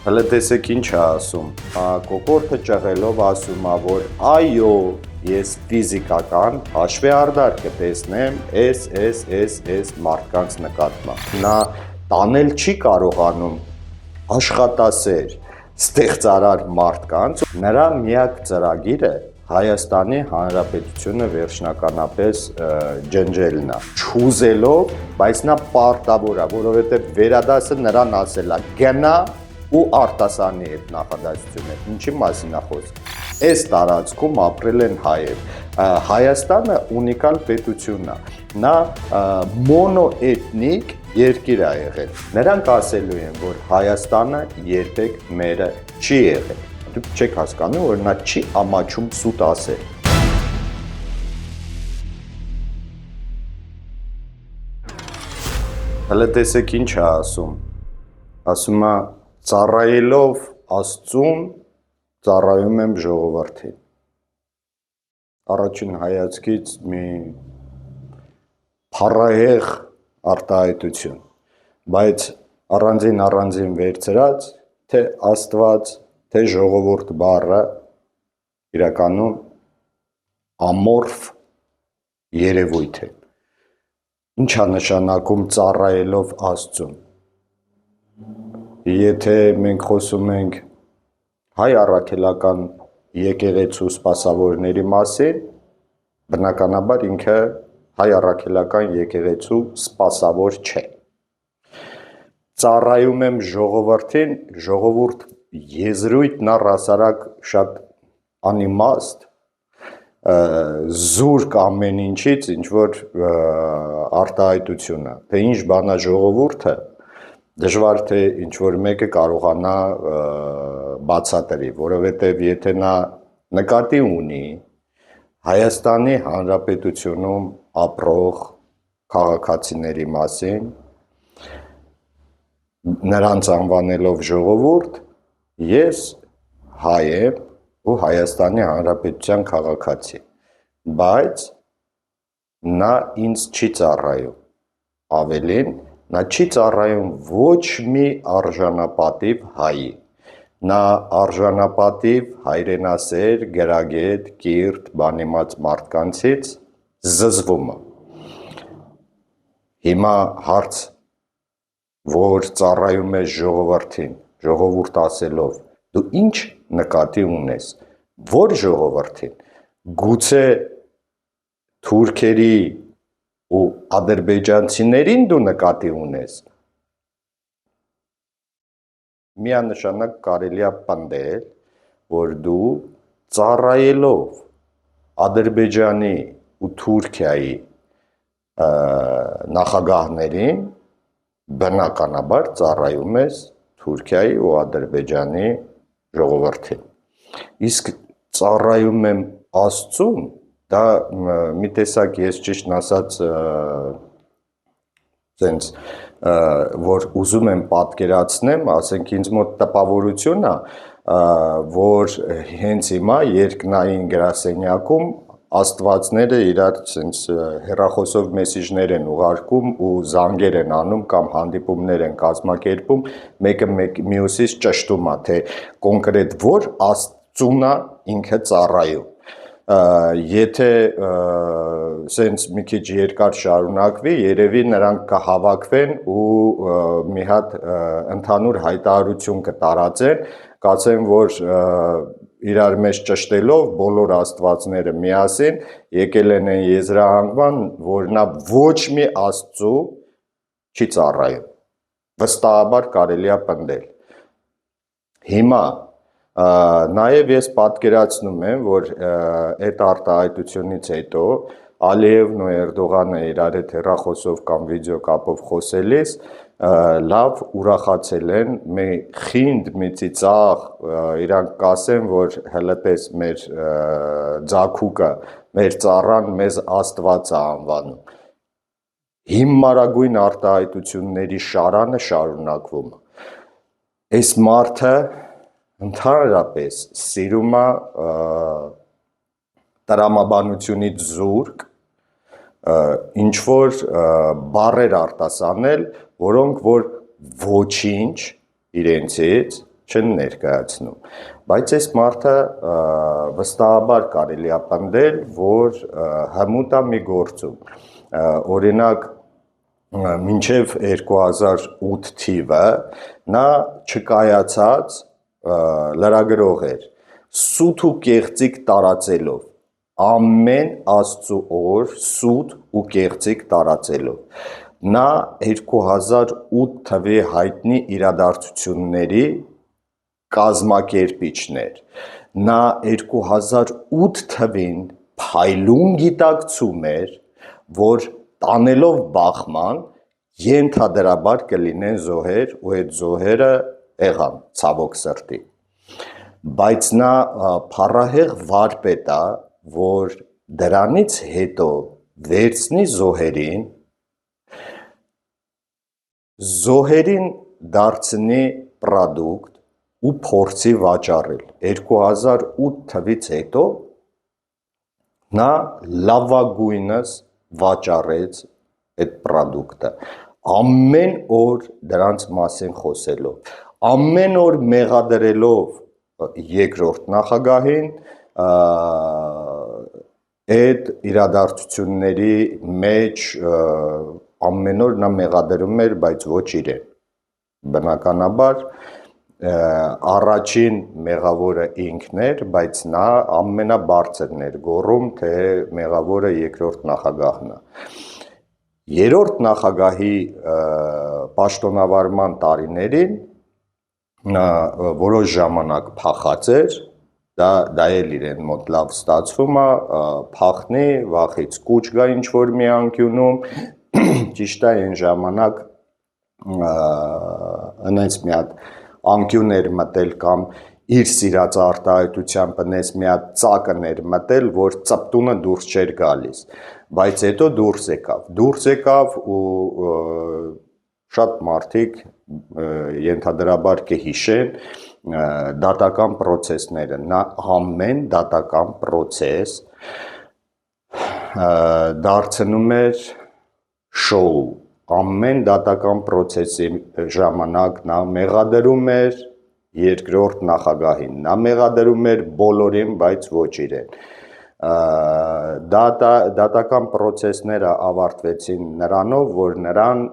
Հələ տեսեք ինչ է ասում, կոկորդը ճղելով ասում է, որ այո, ես ֆիզիկական հաշվեհարդար կտեսնեմ այս մարդկանց նկատմամբ։ Նա տանել չի կարողանում աշխատասեր, ստեղծարար մարդկանց, նրա միակ ծրագիրը Հայաստանի Հանրապետությունը վերջնականապես ջնջելն է, չուզելով, բայց նա պարտավոր է, որովհետև վերադասը նրան ասել է գնա ու արտասանի այդ նախադասությունը, ինչի մասին է խոսքը։ Այս տարածքում ապրել են հայեր, Հայաստանը ունիկալ պետություն է, նա մոնոէթնիկ երկիր է եղել, նրանք ասելու են, որ Հայաստանը երբեք մերը չի եղել, դուք չեք հասկանում, որ նա չի ամաչում սուտ ասել։ Հələ տեսեք ինչ է ասում, ասում է ծառայելով Աստծուն, ծառայում եմ ժողովրդին։ Առաջին հայացքից մի փառահեղ արտահայտություն, բայց առանձին վերցրած, թե Աստված, թե ժողովուրդ բառը իրականում ամորֆ երևույթ է։ Ինչ է նշանակում ծառայելով Աստծուն։ Եթե մենք խոսում ենք հայ առաքելական եկեղեցու սպասավորների մասին, բնականաբար ինքը հայ առաքելական եկեղեցու սպասավոր չէ։ Ծառայում եմ ժողովրդին, ժողովուրդ եզրույթն առհասարակ շատ անիմաստ, զուրկ ամեն ինչից, ինչ որ արտահայտություն է, թե ինչ բան է ժողովուրդը, դժվար թե ինչ որ մեկը կարողանա բացատրի, որովհետև եթե նա նկատի ունի Հայաստանի Հանրապետությունում ապրող քաղաքացիների մասին, նրանց անվանելով ժողովուրդ, ես հայ եմ ու Հայաստանի Հանրապետության քաղաքացի, բայց նա ինձ չի ծառայում, ավելին, նա չի ծառայում ոչ մի արժանապատիվ հայի, նա արժանապատիվ հայրենասեր, գրագետ, կիրթ, բանիմաց մարդկանցից զզվում է։ Հիմա հարց, որ ծառայում ես ժողովրդին, ժողովուրդ ասելով, դու ինչ նկատի ունես, որ ժողովրդին, գուցե թուրքերի ու ադրբեջանցիներին դու նկատի ունես, միանշանակ կարելի է պնդել, որ դու ծառայելով Ադրբեջանի ու Թուրքիայի նախագահներին, բնականաբար ծառայում ես Թուրքիայի ու Ադրբեջանի ժողովրդին։ Իսկ ծառայում եմ Աստծուն, դա մի տեսակ ես ճիշտն ասած սենց որ ուզում եմ պատկերացնեմ, ասենք ինձ մոտ տպավորություն է, որ հենց հիմա երկնային գրասենյակում աստվածները իրար սենց հեռախոսով մեսիջներ են ուղարկում ու զանգեր են անում կամ հանդիպումներ են կազմակերպում, մեկը մյուսից ճշտում է, թե կոնկրետ որ Աստծուն է ինքը ծառայում։ Եթե սենց մի քիչ երկար շարունակվի, երևի նրանք կհավաքվեն ու մի հատ ընդհանուր հայտարարություն կտարածեն, կասեն, որ իրար մեջ ճշտելով բոլոր աստվածները միասին եկել են այն եզրահանգման, որ նա ոչ մի Աստծու չի ծառայում։ Վստահաբար կարելի է պնդել։ Հիմա նաև ես պատկերացնում եմ, որ այդ արտահայտությունից հետո Ալիևն ու Էրդողանը իրար հետ հեռախոսով կամ վիդեոկապով խոսելիս լավ ուրախացել են, մի խինդ, մի ծիծաղ, իրանք կասեն, որ հələ տես մեր ձագուկը, մեր ծառան մեզ Աստված է անվանում։ Հիմարագույն արտահայտությունների շարանը շարունակվում է։ Այս մարդը ընդհանրապես սիրում է տրամաբանությունից զուրկ, ինչ-որ բառեր արտասանել, որոնք որ ոչինչ իրենցից չեն ներկայացնում, բայց այս մարդը վստահաբար կարելի է պնդել, որ հմուտ է մի գործում, օրինակ մինչև 2008 թիվը նա չկայացած լրագրող էր, սուտ ու կեղծիք տարածելով, ամեն Աստծու օր սուտ ու կեղծիք տարածելով, նա 2008 թվի հայտնի իրադարձությունների կազմակերպիչն էր, նա 2008 թվին փայլուն գիտակցում էր, որ տանելով բախման ենթադրաբար կլինեն զոհեր ու այդ զոհերը եղան ցավոք սրտի, բայց նա փառահեղ վարպետ է, որ դրանից հետո վերցնի զոհերին դարձնի պրոդուկտ ու փորձի վաճառել, 2008 թվից հետո նա լավագույնս վաճառեց այդ պրոդուկտը, ամեն օր դրանց մասին խոսելով, ամեն օր մեղադրելով երկրորդ նախագահին, այդ իրադարձությունների մեջ ամեն օր նա մեղադրում էր, բայց ոչ իրեն, բնականաբար առաջին մեղավորը ինքն էր, բայց նա ամենաբարձրն էր գոռում, թե մեղավորը երկրորդ նախագահն է։ Երրորդ նախագահի պաշտոնավարման տարիներին նա որոշ ժամանակ փախած էր, դա էլ իրեն մոտ լավ ստացվում է, փախնի, վախից կուչ գա ինչ-որ մի անկյունում, ճիշտ է այն ժամանակ հենց մի հատ անկյուն էր մտել կամ իր սիրած արտահայտության պնես մի հատ ծակն էր մտել, որ ծպտունը դուրս չէր գալիս, բայց հետո դուրս եկավ ու շատ մարդիկ ենթադրաբար կհիշեն դատական պրոցեսները, նա ամեն դատական պրոցես դարձնում էր շոու, ամեն դատական պրոցեսի ժամանակ նա մեղադրում էր երկրորդ նախագահին, նա մեղադրում էր բոլորին, բայց ոչ իրեն, դատական պրոցեսները ավարտվեցին նրանով, որ նրան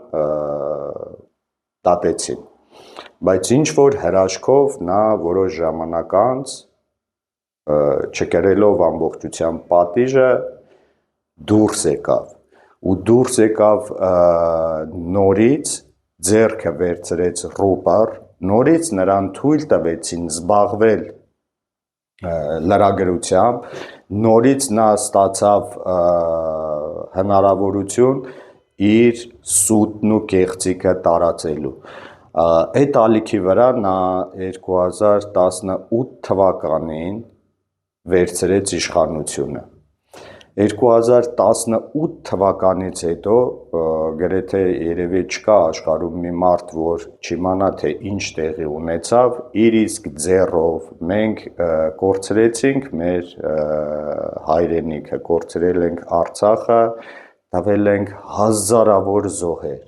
դատեցին, բայց ինչ-որ հրաշքով նա որոշ ժամանակ անց, չկրելով ամբողջությամբ պատիժը, դուրս եկավ, ու դուրս եկավ նորից, ձեռքը վերցրեց ռուպար, նորից նրան թույլ տվեցին զբաղվել լրագրությամբ, նորից նա ստացավ հնարավորություն իր սուտն ու կեղծիքը տարածելու, այդ ալիքի վրա նա 2018 թվականին վերցրեց իշխանությունը, 2018 թվականից հետո գրեթե երևի չկա աշխարհում մի մարդ, որ չիմանա, թե ինչ տեղի ունեցավ, իր իսկ ձեռով մենք կորցրեցինք մեր հայրենիքը, կորցրել ենք Արցախը, տվել ենք հազարավոր զոհեր,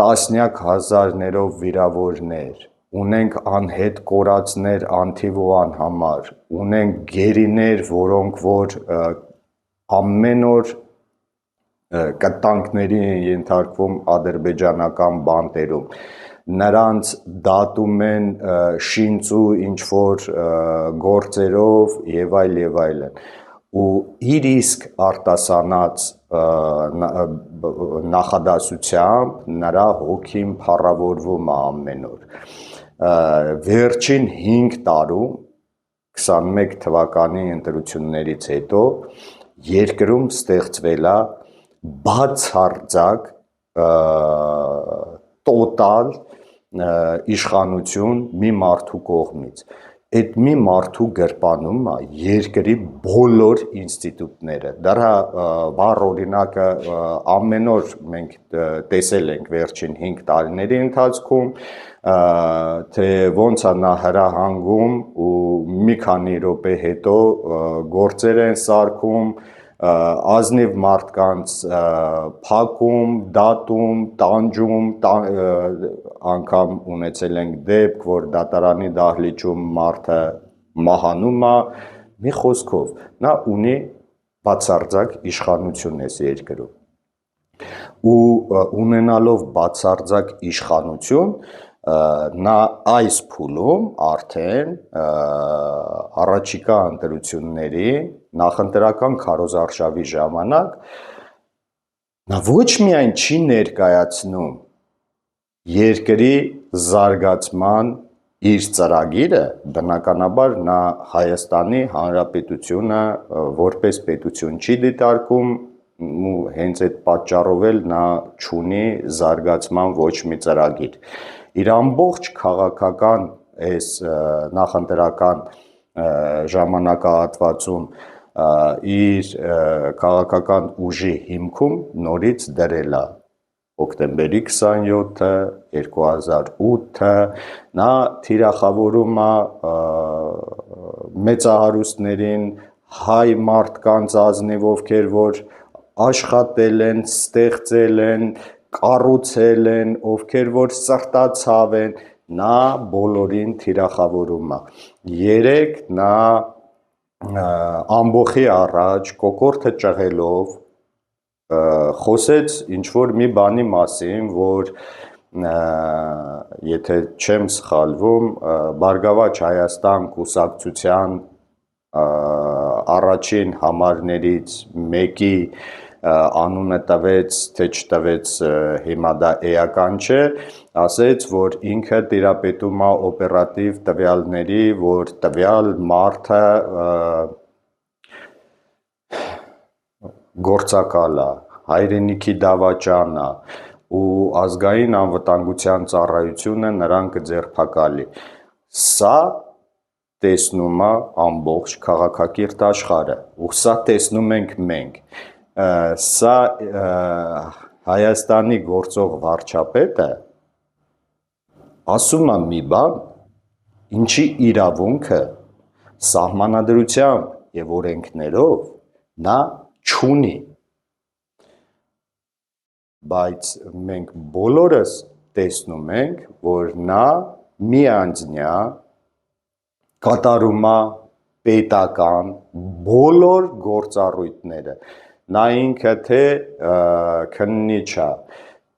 տասնյակ հազարներով վիրավորներ, ունենք անհետ կորածներ անթիվ ու անհամար, ունենք գերիներ, որոնք որ ամեն օր կտանքների են ենթարկվում ադրբեջանական բանտերում, նրանց դատում են շինծու ինչ-որ գործերով եւ այլն, ու իր իսկ արտասանած նախադասությամբ նրա հոգին փառավորվում է ամեն օր, վերջին 5 տարում 21 թվականի ընտրություններից հետո երկրում ստեղծվել է բացարձակ տոտալ իշխանություն մի մարդու կողմից, այդ մի մարդու գրպանում է երկրի բոլոր ինստիտուտները, դրա վառ օրինակը ամեն օր մենք տեսել ենք վերջին 5 տարիների ընթացքում, թե ոնց է նա հրահանգում ու մի քանի րոպե հետո գործեր են սարքում, ազնիվ մարդկանց փակում, դատում, տանջում, անգամ ունեցել ենք դեպք, որ դատարանի դահլիճում մարդը մահանում է, մի խոսքով, նա ունի բացարձակ իշխանություն այս երկրում։ Ու ունենալով բացարձակ իշխանություն, նա այս փուլում արդեն առաջիկա ընտրությունների նախընտրական քարոզարշավի ժամանակ նա ոչ միայն չի ներկայացնում երկրի զարգացման իր ծրագիրը, բնականաբար նա Հայաստանի Հանրապետությունը որպես պետություն չի դիտարկում ու հենց այդ պատճառով էլ նա չունի զարգացման ոչ մի ծրագիր։ Իր ամբողջ քաղաքական այս նախընտրական ժամանակահատվածում իր քաղաքական ուժի հիմքում նորից դրել է հոկտեմբերի 27-ը, 2008-ը, նա թիրախավորում է մեծահարուստներին, հայ մարդկանց ազնիվ, ովքեր որ աշխատել են, ստեղծել են, կառուցել են, ովքեր որ սրտացավ են, նա բոլորին թիրախավորում է։ Երեկ նա ամբոխի առաջ կոկորդը ճղելով խոսեց ինչ-որ մի բանի մասին, որ եթե չեմ սխալվում, Բարգավաճ Հայաստան կուսակցության առաջին համարներից մեկի անունը տվեց, թե չտվեց, հիմա դա էական չէ, ասեց, որ ինքը տիրապետում է օպերատիվ տվյալների, որ տվյալ մարդը գործակալ է, հայրենիքի դավաճան է ու ազգային անվտանգության ծառայությունը նրան կձերբակալի։ Սա տեսնում է ամբողջ քաղաքակիրթ աշխարհը, ու սա տեսնում ենք մենք։ Սա Հայաստանի գործող վարչապետը ասում է մի բան, ինչի իրավունքը սահմանադրությամբ եւ օրենքներով նա չունի, բայց մենք բոլորս տեսնում ենք, որ նա միանձնյա կատարում է պետական բոլոր գործառույթները, նա ինքը թե քննիչ է,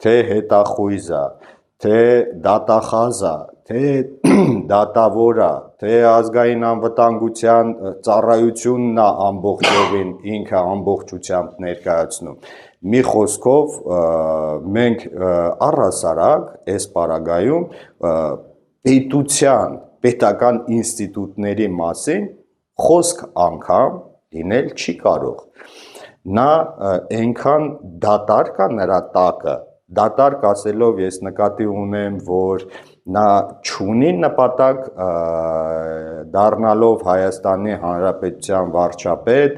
թե հետախույզ է, թե դատախազ է, թե դատավոր է, թե ազգային անվտանգության ծառայությունն է ամբողջովին ինքը ամբողջությամբ ներկայացնում։ Մի խոսքով մենք առհասարակ այս պարագայում պետական ինստիտուտների մասին խոսք անգամ լինել չի կարող։ Նա այնքան դատարկ է նրա տակը, դատարկ ասելով ես նկատի ունեմ, որ նա չունի նպատակ դառնալով Հայաստանի Հանրապետության վարչապետ,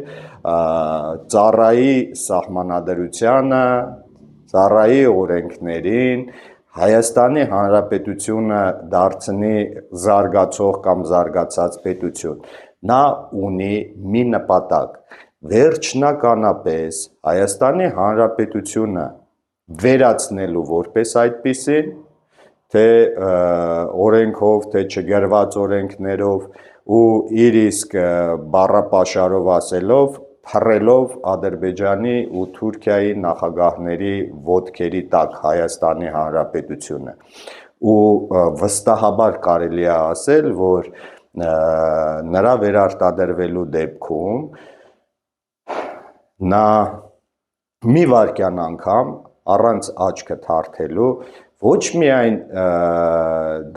ծառայի սահմանադրությանը, ծառայի օրենքներին, Հայաստանի Հանրապետությունը դարձնի զարգացող կամ զարգացած պետություն։ Նա ունի մի նպատակ, վերջնականապես Հայաստանի Հանրապետությունը վերացնելու որպես այդպիսին, թե օրենքով, թե չգրված օրենքներով ու իր իսկ բառապաշարով ասելով, փռելով Ադրբեջանի ու Թուրքիայի նախագահների ոտքերի տակ Հայաստանի Հանրապետությունը։ Ու վստահաբար կարելի է ասել, որ նրա վերարտադրվելու դեպքում նա մի վայրկյան անգամ առանց աչքը թարթելու ոչ միայն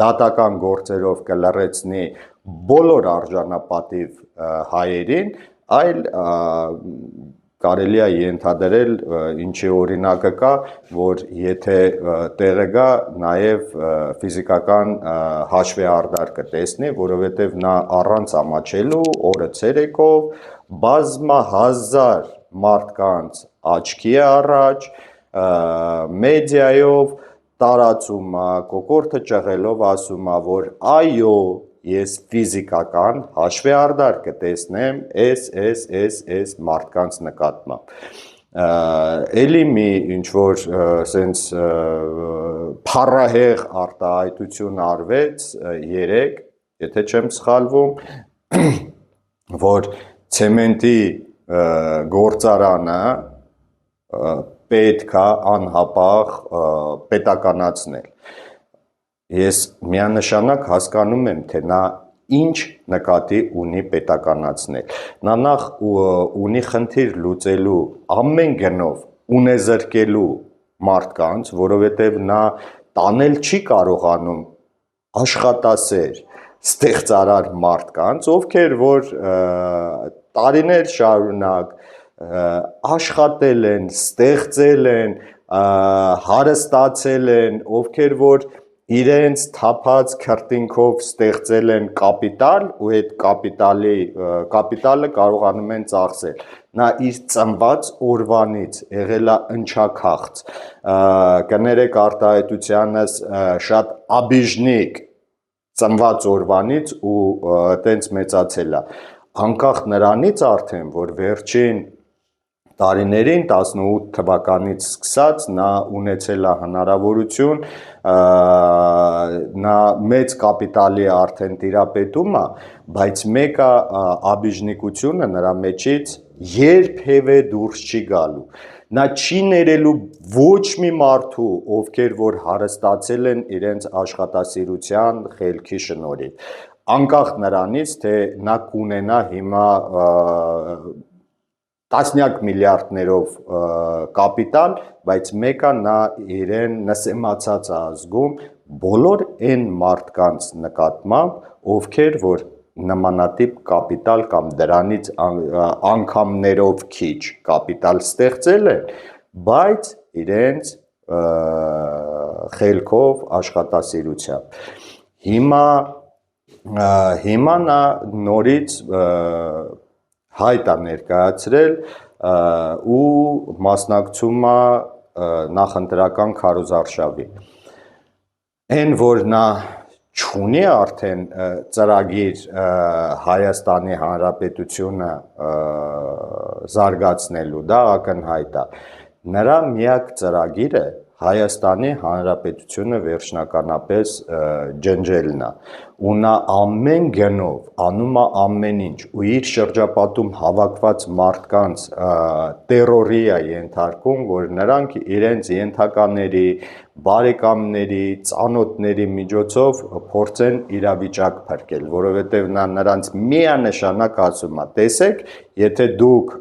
դատական գործերով կլռեցնի բոլոր արժանապատիվ հայերին, այլ կարելի է ենթադրել, ինչի օրինակը կա, որ եթե տեղը գա, նաև ֆիզիկական հաշվեհարդար կտեսնի, որովհետև նա առանց ամաչելու օրը ցերեկով բազմահազար մարդկանց աչքի է առաջ, մեդիայով տարածում է, կոկորդը ճղելով ասում է, որ այո, ես ֆիզիկական հաշվեհարդար կտեսնեմ այս մարդկանց նկատմամբ։ էլի մի ինչ-որ սենց փառահեղ արտահայտություն արվեց երեք, եթե չեմ սխալվում, որ ցեմենտի գործարանը պետք է անհապաղ պետականացնել։ Ես միանշանակ հասկանում եմ, թե նա ինչ նկատի ունի պետականացնել։ Նա նախ ունի խնդիր լուծելու ամեն գնով ունեզրկելու մարդկանց, որովհետև նա տանել չի կարողանում աշխատասեր, ստեղծարար մարդկանց, ովքեր որ տարիներ շարունակ աշխատել են, ստեղծել են, հարստացել են, ովքեր որ իրենց թափած քրտինքով ստեղծել են կապիտալ ու այդ կապիտալը կարողանում են ծախսել։ Նա իր ծնված օրվանից եղել է ընչաքաղց, կներեք արտահայտությանս շատ աբիժնիկ ծնված օրվանից ու տենց մեծացել է։ Անկախ նրանից արդեն, որ վերջին տարիներին 18 թվականից սկսած նա ունեցել է հնարավորություն, նա մեծ կապիտալի արդեն տիրապետում է, բայց մեկը աբիժնիկությունը նրա մեջից երբևէ դուրս չի գալու։ Նա չի ներելու ոչ մի մարդու, ովքեր որ հարստացել են իրենց աշխատասիրության խելքի շնորհիվ։ Անկախ նրանից, թե նա կունենա հիմա տասնյակ միլիարդներով կապիտալ, բայց մեկը նա իրեն նսեմացած է զգում բոլոր այն մարդկանց նկատմամբ, ովքեր որ նմանատիպ կապիտալ կամ դրանից անգամներով քիչ կապիտալ ստեղծել են, բայց իրենց խելքով, աշխատասիրությամբ։ Հիմա նա նորից հայտ է ներկայացրել ու մասնակցում է նախընտրական քարոզարշավի։ Այն որ նա չունի արդեն ծրագիր Հայաստանի Հանրապետությունը զարգացնելու, դա ակնհայտ է։ Նրա միակ ծրագիրը Հայաստանի Հանրապետությունը վերջնականապես ջնջելն է, ու նա ամեն գնով անում է ամեն ինչ, ու իր շրջապատում հավաքված մարդկանց տերորի է ենթարկում, որ նրանք իրենց ենթակաների, բարեկամների, ծանոթների միջոցով փորձեն իրավիճակ փրկել, որովհետև նա նրանց միանշանակ ասում է, տեսեք, եթե դուք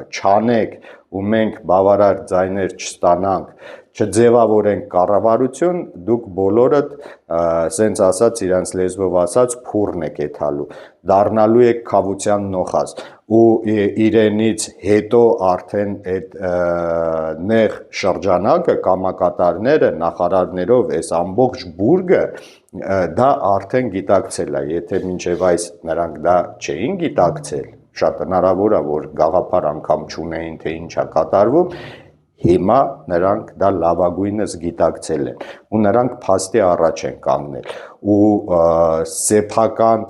չանեք ու մենք բավարար ձայներ չստանանք, չձևավորենք կառավարություն, դուք բոլորդ, սենց ասած, իրանց լեզվով ասած, փուռն եք եթալու, դառնալու եք քավության նոխազ, ու իրենից հետո արդեն այդ նեղ շրջանակը, կամակատարները, նախարարներով, այս ամբողջ բուրգը, դա արդեն գիտակցել է, եթե մինչև այս նրանք դա չէին գիտակցել, շատ հնարավոր է, որ գաղափար անգամ չունեին, թե ինչ է կատարվում, հիմա նրանք դա լավագույնս գիտակցել են, ու նրանք փաստի առաջ են կանգնել, ու սեփական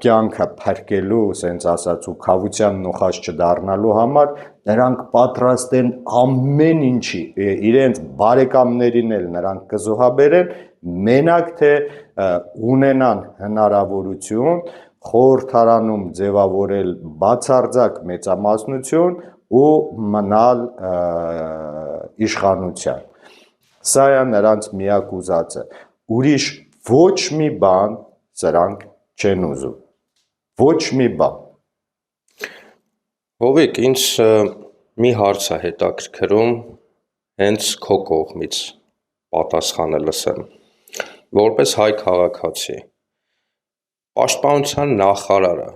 կյանքը փրկելու, սենց ասած, ու քավության նոխազ չդառնալու համար, նրանք պատրաստ են ամեն ինչի, իրենց բարեկամներին էլ նրանք կզոհաբերեն, մենակ թե ունենան հնարավորություն խորհրդարանում ձևավորել բացարձակ մեծամասնություն ու մնալ իշխանության։ Սա է նրանց միակ ուզածը։ Ուրիշ ոչ մի բան սրանք չեն ուզում։ Ոչ մի բան։ Հովիկ, ինձ մի հարց է հետաքրքրում հենց քո կողմից պատասխանը լսեմ։ Որպես հայ քաղաքացի, պաշտպանության նախարարը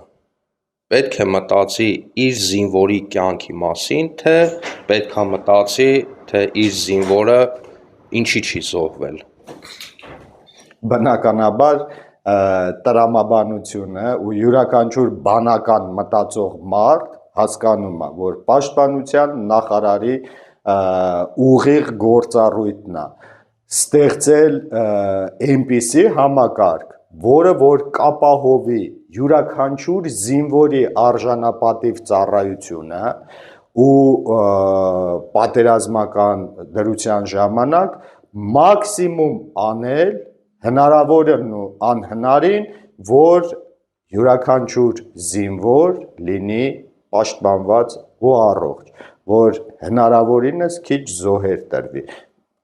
պետք է մտածի իր զինվորի կյանքի մասին, թե պետք է մտածի, թե իր զինվորը ինչի չի զոհվել։ Բնականաբար տրամաբանությունը ու յուրաքանչյուր բանական մտածող մարդ հասկանում է, որ պաշտպանության նախարարի ուղիղ գործառույթն է ստեղծել այնպիսի համակարգ, որը որ կապահովի յուրաքանչյուր զինվորի արժանապատիվ ծառայությունը, ու պատերազմական դրության ժամանակ մաքսիմում անել հնարավորն ու անհնարին, որ յուրաքանչյուր զինվոր լինի պաշտպանված ու առողջ, որ հնարավորինս քիչ զոհեր տրվի։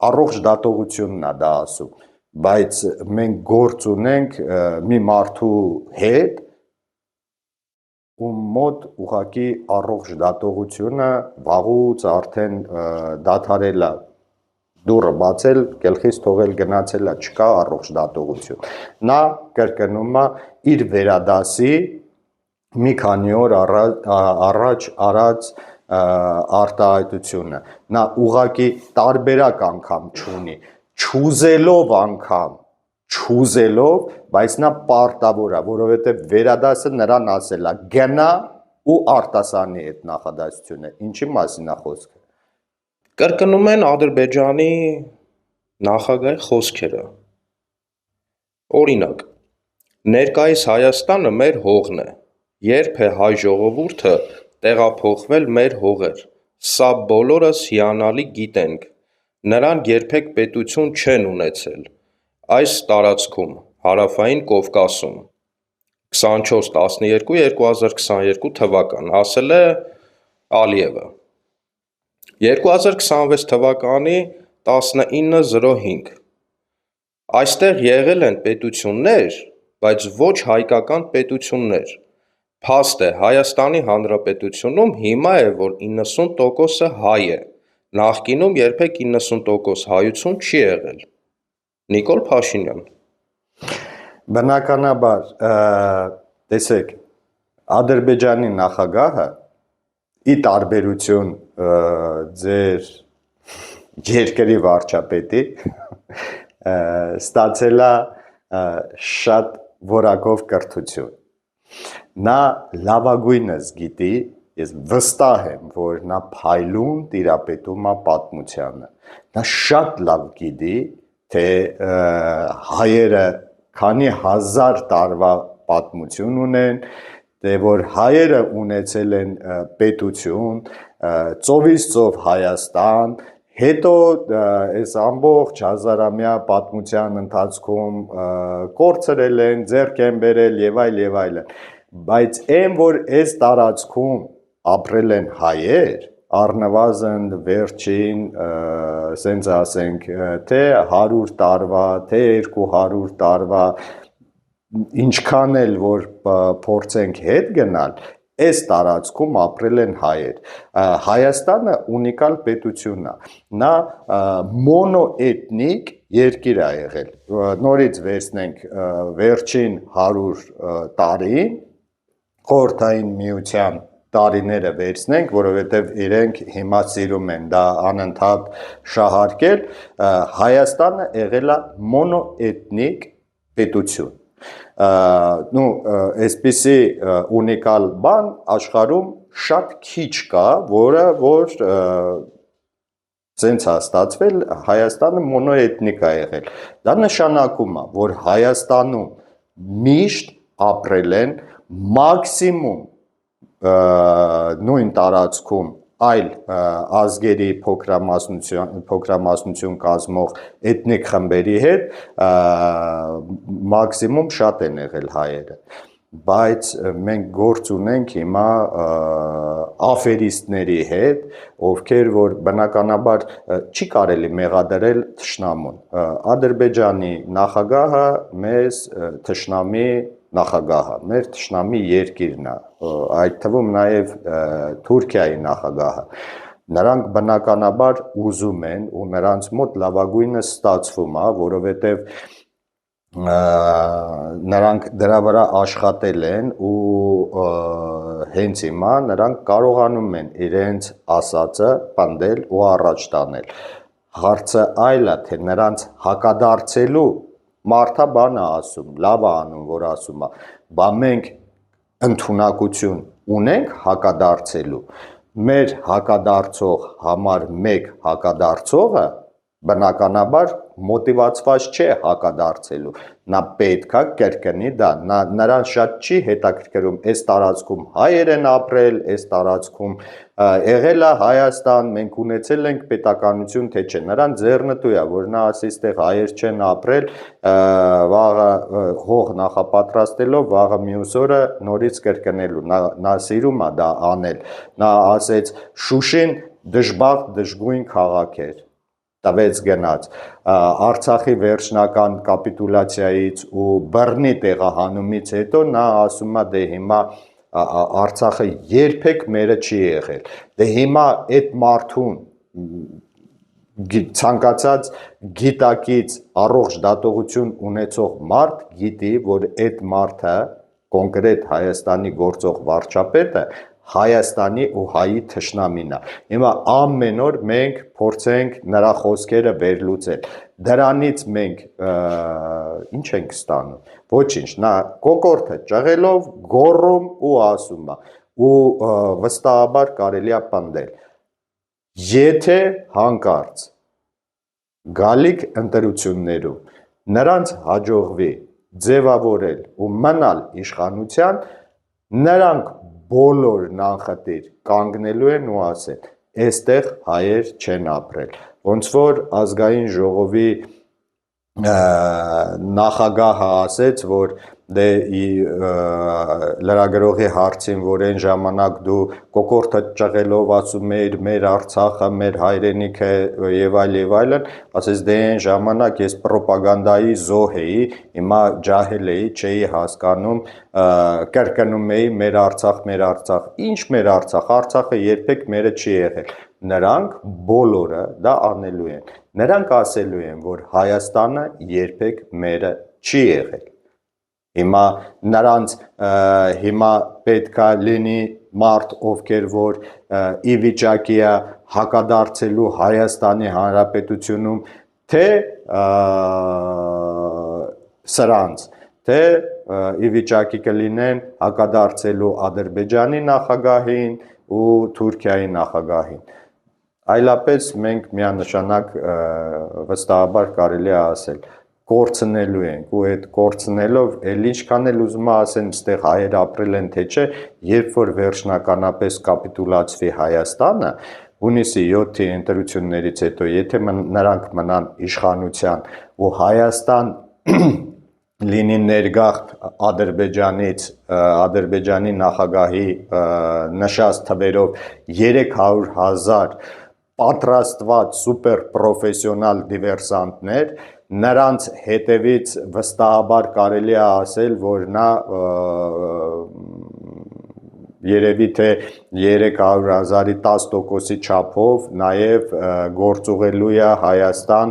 Առողջ դատողությունն է դա ասում, բայց մենք գործ ունենք մի մարդու հետ, ում մոտ ուղղակի առողջ դատողությունը վաղուց արդեն դադարել է, դուռը բացել, գլխից թողել գնացել է, չկա առողջ դատողություն։ Նա կրկնում է իր վերադասի մի քանի օր առաջ արած արտահայտությունը, նա ուղղակի տարբերակ անգամ չունի, չուզելով, բայց նա պարտավոր է, որովհետև վերադասը նրան ասել է գնա ու արտասանի այդ նախադասությունը, ինչի մասին է խոսքը։ Կրկնում են Ադրբեջանի նախագահի խոսքերը։ Օրինակ, ներկայիս Հայաստանը մեր հողն է, երբ է հայ ժողովուրդը տեղափոխվել մեր հողեր, սա բոլորս հիանալի գիտենք, նրանք երբեք պետություն չեն ունեցել այս տարածքում, Հարավային Կովկասում, 24/12/2022 թվական, ասել է Ալիևը։ 2026 թվականի 19:05 այստեղ եղել են պետություններ, բայց ոչ հայկական պետություններ։ Փաստ է, Հայաստանի Հանրապետությունում հիմա է, որ 90%-ը հայ է, նախկինում երբեք 90% հայություն չի եղել։ Նիկոլ Փաշինյան։ Բնականաբար, տեսեք, Ադրբեջանի նախագահը ի տարբերություն ձեր երկրի վարչապետի ստացել է շատ որակով կրթություն։ Նա լավագույնս գիտի, ես վստահ եմ, որ նա փայլուն տիրապետում է պատմությանը։ Նա շատ լավ գիտի, թե հայերը քանի հազար տարվա պատմություն ունեն, թե որ հայերը ունեցել են պետություն, ծովից ծով Հայաստան, հետո այս ամբողջ հազարամյա պատմության ընթացքում կորցրել են, ձեռք են բերել եւ այլն, բայց այն որ այս տարածքում ապրել են հայեր, առնվազն վերջին, ասենք ասենք, թե 100 տարվա, թե 200 տարվա, ինչքան էլ որ փորձենք հետ գնալ, այս տարածքում ապրել են հայեր։ Հայաստանը ունիկալ պետություն է, նա մոնոէթնիկ երկիր է եղել, նորից վերցնենք վերջին 100 տարին, խորհրդային միության տարիները վերցնենք, որովհետև իրենք հիմա սիրում են դա անընդհատ շահարկել, Հայաստանը եղել է մոնոէթնիկ պետություն։ Այսպիսի ունիկալ բան աշխարհում շատ քիչ կա, որը որ ցենց է ստացվել, Հայաստանը մոնոէթնիկ է եղել։ Դա նշանակում է, որ Հայաստանում միշտ ապրել են մաքսիմում նույն տարածքում այլ ազգերի փոքրամասնություն կազմող էթնիկ խմբերի հետ մաքսիմում շատ են եղել հայերը, բայց մենք գործ ունենք հիմա աֆերիստների հետ, ովքեր որ բնականաբար չի կարելի մեղադրել թշնամուն։ Ադրբեջանի նախագահը մեզ թշնամի նախագահը, մեր թշնամի երկիրն է, այդ թվում նաև Թուրքիայի նախագահը։ Նրանք բնականաբար ուզում են ու նրանց մոտ լավագույնը ստացվում է, որովհետև նրանք դրա վրա աշխատել են ու հենց հիմա նրանք կարողանում են իրենց ասածը պնդել ու առաջ տանել։ Հարցը այլ է, թե նրանց հակադարձելու մարդը բան է ասում, լավ է անում, որ ասում է, բա մենք ընդունակություն ունենք հակադարձելու, մեր հակադարձող համար մեկ հակադարձողը բնականաբար մոտիվացված չէ հակադարձելու, նա պետք է կրկնի դա, նրան շատ չի հետաքրքրում այս տարածքում հայեր են ապրել, այս տարածքում եղել է Հայաստան, մենք ունեցել ենք պետականություն, թե չէ, նրան ձեռնտու է, որ նա ասի այստեղ հայեր չեն ապրել, վաղը հող նախապատրաստելով, վաղը մյուս օրը նորից կրկնելու, նա սիրում է դա անել, նա ասեց Շուշին դժբախտ դժգույն քաղաք էր, տվեց գնաց, Արցախի վերջնական կապիտուլյացիայից ու բռնի տեղահանումից հետո նա ասում է դե հիմա Արցախը երբեք մերը չի եղել, դե հիմա այդ մարդուն ցանկացած գիտակից առողջ դատողություն ունեցող մարդ գիտի, որ այդ մարդը կոնկրետ Հայաստանի գործող վարչապետը Հայաստանի ու հայի թշնամին է, հիմա ամեն օր մենք փորձենք նրա խոսքերը վերլուծել, դրանից մենք ինչ ենք ստանում, ոչինչ, նա կոկորդը ճղելով գոռում ու ասում է, ու վստահաբար կարելի է պնդել, եթե հանկարծ գալիք ընտրություններում նրանց հաջողվի ձևավորել ու մնալ իշխանության, նրանք բոլոր նախատիր կանգնելու են ու ասել, այստեղ հայեր չեն ապրել, ոնց որ ազգային ժողովի նախագահը ասեց, որ դե լրագրողի հարցին, որ այն ժամանակ դու կոկորդը ճղելով ասում էիր մեր Արցախը, մեր հայրենիքը եւ այլն, ասես դե այն ժամանակ ես պրոպագանդայի զոհ էի, հիմա ջահել էի, չէի հասկանում, կրկնում էի մեր Արցախ, ինչ մեր Արցախ, Արցախը երբեք մերը չի եղել, նրանք բոլորը դա անելու են, նրանք ասելու են, որ Հայաստանը երբեք մերը չի եղել, հիմա նրանց հիմա պետքա լինի մարդ, ովքեր որ ի վիճակի է հակադարձելու Հայաստանի Հանրապետությունում, թե սրանց, թե ի վիճակի կլինեն հակադարձելու Ադրբեջանի նախագահին ու Թուրքիայի նախագահին, այլապես մենք միանշանակ վստահաբար կարելի է ասել, կորցնելու ենք ու այդ կորցնելով էլ ինչքան էլ ուզում ասեն այստեղ հայեր ապրել են թե չէ, երբ որ վերջնականապես կապիտուլացվի Հայաստանը, հունիսի 7-ի ընտրություններից հետո, եթե նրանք մնան իշխանության ու Հայաստան լինի ներգաղթ Ադրբեջանից, Ադրբեջանի նախագահի նշած թվերով 300,000 պատրաստված սուպեր պրոֆեսիոնալ դիվերսանտներ, նրանց հետևից վստահաբար կարելի է ասել, որ նա երևի թե 300,000-ի 10%-ի չափով նաև գործուղելու է Հայաստան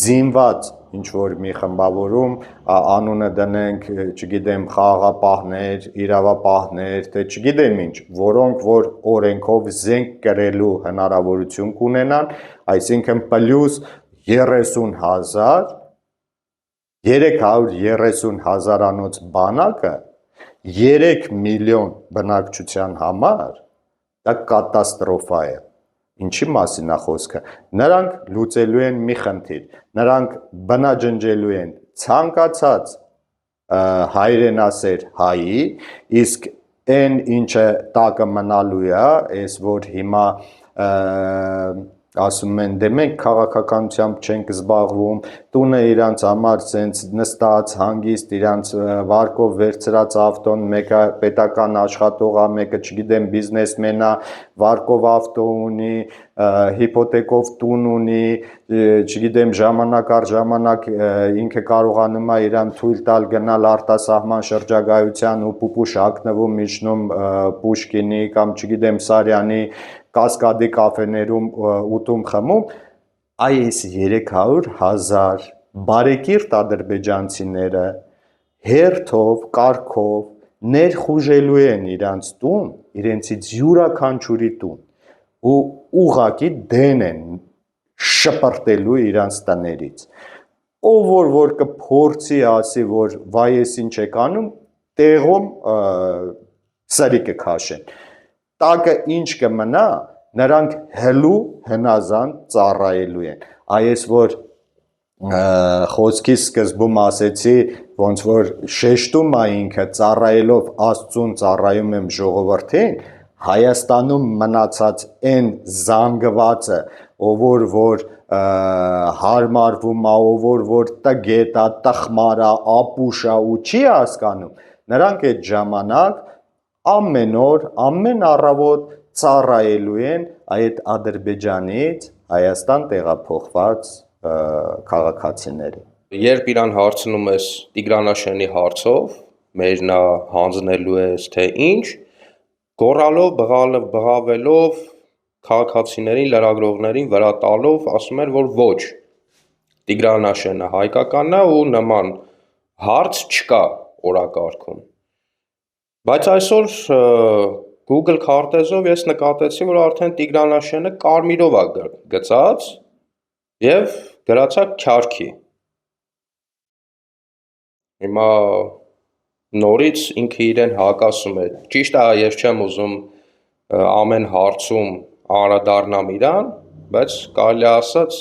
զինված ինչ-որ մի խմբավորում, անունը դնենք, չգիտեմ, խաղաղապահներ, իրավապահներ, թե չգիտեմ ինչ, որոնք որ օրենքով զենք կրելու հնարավորություն կունենան, այսինքն պլյուս 30,000, 330,000-անոց բանակը 3 միլիոն բնակչության համար, դա կատաստրոֆա է, ինչի մասին է խոսքը, նրանք լուծելու են մի խնդիր, նրանք բնաջնջելու են ցանկացած հայրենասեր հայի, իսկ այն ինչը տակը մնալու է, այս որ հիմա ասում են, դե մենք քաղաքականությամբ չենք զբաղվում, տունը իրանց համար սենց նստած, հանգիստ, իրանց վարկով վերցրած ավտոն, մեկը պետական աշխատող է, մեկը չգիտեմ բիզնեսմեն է, վարկով ավտո ունի, հիպոթեկով տուն ունի, չգիտեմ ժամանակ առ ժամանակ ինքը կարողանում է իրան թույլ տալ գնալ արտասահման շրջագայության ու պուպուշ հագնվում իջնում Պուշկինի կամ չգիտեմ Սարյանի Կասկադի կաֆեներում ուտում խմում, այս 300,000 բարեկիրթ ադրբեջանցիները հերթով, կարգով ներխուժելու են իրանց տուն, իրենցից յուրաքանչյուրի տուն ու ուղղակի դեն են շպրտելու իրանց տներից, ով որ կփորձի ասի, որ վայ ես ինչ եք անում, տեղում սրիկը քաշեն, տակը ինչ կմնա, նրանք հլու հնազանդ ծառայելու են, այս որ խոսքի սկզբում ասեցի, ոնց որ շեշտում է ինքը ծառայելով Աստծուն ծառայում եմ ժողովրդին, Հայաստանում մնացած այն զանգվածը, ով որ հարմարվում է, ով որ տգետ է, տխմար է, ապուշ է ու չի հասկանում, նրանք այդ ժամանակ ամեն օր, ամեն առավոտ ծառայելու են այդ Ադրբեջանից Հայաստան տեղափոխված քաղաքացիների։ Երբ իրան հարցնում ես Տիգրանաշենի հարցով, մեր նա հանձնելու ես թե ինչ, գոռալով, բղավելով, քաղաքացիներին, լրագրողներին վրա տալով, ասում էր, որ ոչ, Տիգրանաշենը հայկականն է ու նման հարց չկա օրակարգում։ Բայց այսօր Google քարտեզով ես նկատեցի, որ արդեն Տիգրանաշենը կարմիրով է գծած և գրած է Քյարքի։ Հիմա նորից ինքը իրեն հակասում է։ Ճիշտ է, ես չեմ ուզում ամեն հարցում անդրադառնամ իրան, բայց կարելի է ասած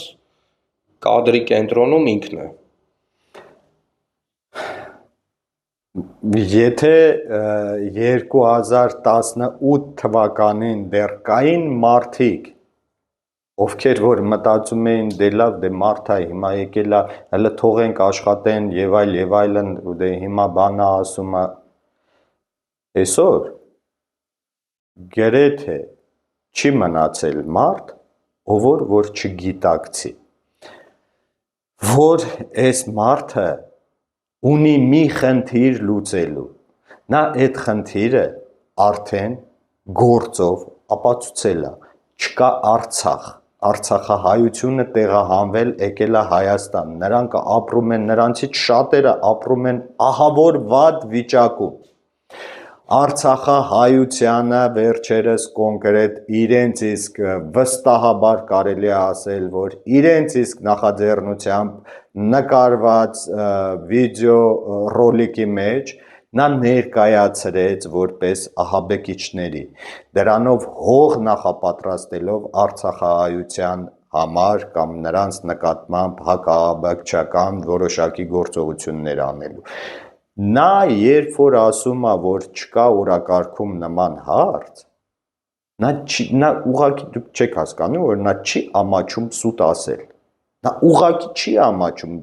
կադրի կենտրոնում ինքն է։ Եթե 2018 թվականին դեռ կային մարդիկ, ովքեր որ մտածում էին դե լավ, դե մարդ է, հիմա եկել է, հələ թողենք աշխատեն եւ այլն, դե հիմա բանա ասում է, այսօր գրեթե չի մնացել մարդ, ով որ չգիտակցի, որ այս մարդը ունի մի խնդիր լուծելու, նա այդ խնդիրը արդեն գործով ապացուցել է, չկա Արցախ, Արցախահայությունը տեղահանվել եկել է Հայաստան, նրանք ապրում են, նրանցից շատերը ապրում են ահավոր վատ վիճակում, Արցախահայությանը վերջերս կոնկրետ իրենց իսկ վստահաբար կարելի է ասել, որ իրենց իսկ նախաձեռնությամբ նկարված վիդեո ռոլիկի մեջ նա ներկայացրեց որպես ահաբեկիչների, դրանով հող նախապատրաստելով Արցախահայության համար կամ նրանց նկատմամբ հակաահաբեկչական որոշակի գործողություններ անելու։ Նա երբ որ ասում է, որ չկա օրակարգում նման հարց, նա ուղղակի դուք չեք հասկանում, որ նա չի ամաչում սուտ ասել։ Նա ուղղակի չի ամաչում,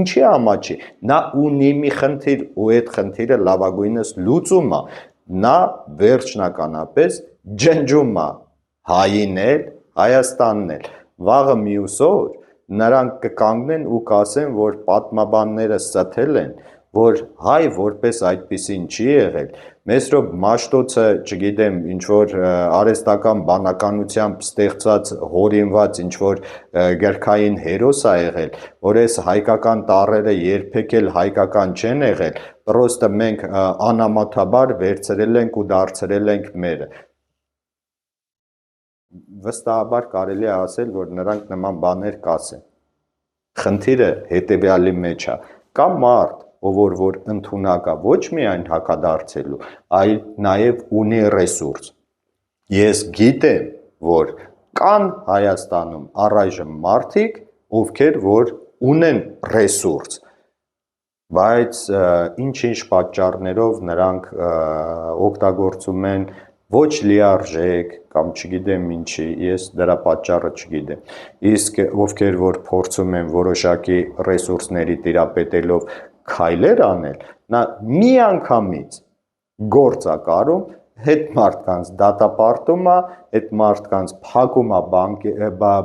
ինչի ամաչի, նա ունի մի խնդիր ու այդ խնդիրը լավագույնս լուծում է, նա վերջնականապես ջնջում է հային էլ, Հայաստանն էլ, վաղը մյուս օր նրանք կկանգնեն ու կասեն, որ պատմաբանները ստել են, որ հայ որպես այդպիսին չի եղել, Մեսրոպ Մաշտոցը, չգիտեմ, ինչ-որ արհեստական բանականությամբ ստեղծած, հորինված ինչ-որ գրքային հերոս է եղել, որ այս հայկական տառերը երբեք էլ հայկական չեն եղել, պրոստը մենք անամոթաբար վերցրել ենք ու դարձրել ենք մերը։ Վստահաբար կարելի է ասել, որ նրանք նման բաներ կասեն։ Խնդիրը հետևյալի մեջ է, կա մարդ, ով որ ընդունակ է ոչ միայն հակադարձելու, այլ նաև ունի ռեսուրս։ Ես գիտեմ, որ կան Հայաստանում առայժմ մարդիկ, ովքեր որ ունեն ռեսուրս, բայց ինչ-ինչ պատճառներով նրանք օգտագործում են ոչ լիարժեք կամ չգիտեմ ինչի, ես դրա պատճառը չգիտեմ, իսկ ովքեր որ փորձում են որոշակի ռեսուրսների տիրապետելով քայլեր անել, նա միանգամից գործ է կարում, հետ մարդկանց դատապարտում է, հետ մարդկանց փակում է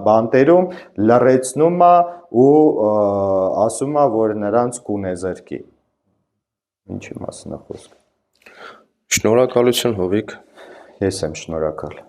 բանտերում, լռեցնում է ու ասում է, որ նրանց կունե զրկի։ Ինչի մասին է խոսքը։ Շնորհակալություն Հովիկ։ Ես եմ շնորհակալ։